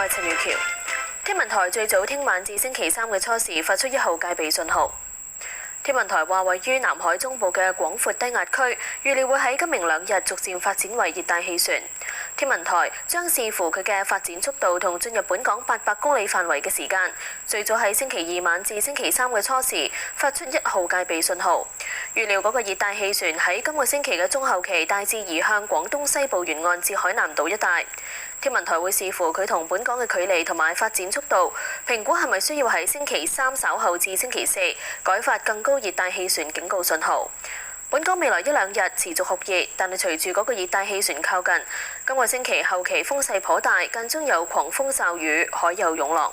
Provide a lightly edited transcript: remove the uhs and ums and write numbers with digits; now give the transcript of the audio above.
陳宇橋。天文台最早聽晚至星期三嘅初時發出1號戒備信號。天文台話，位於南海中部嘅廣闊低壓區，預料會喺今明2日逐漸發展為熱帶氣旋。天文台將視乎佢嘅發展速度同進入本港800公里範圍嘅時間，最早喺星期2晚至星期3嘅初時發出1號戒備信號。預料嗰個熱帶氣旋喺今個星期嘅中後期大致移向廣東西部沿岸至海南島一帶。天文台會視乎佢同本港嘅距離同埋發展速度，評估係咪需要喺星期3稍後至星期4改發更高熱帶氣旋警告信號。本港未來1-2日持續酷熱，但係隨住嗰個熱帶氣旋靠近，今個星期後期風勢頗大，間中有狂風驟雨，海有湧浪。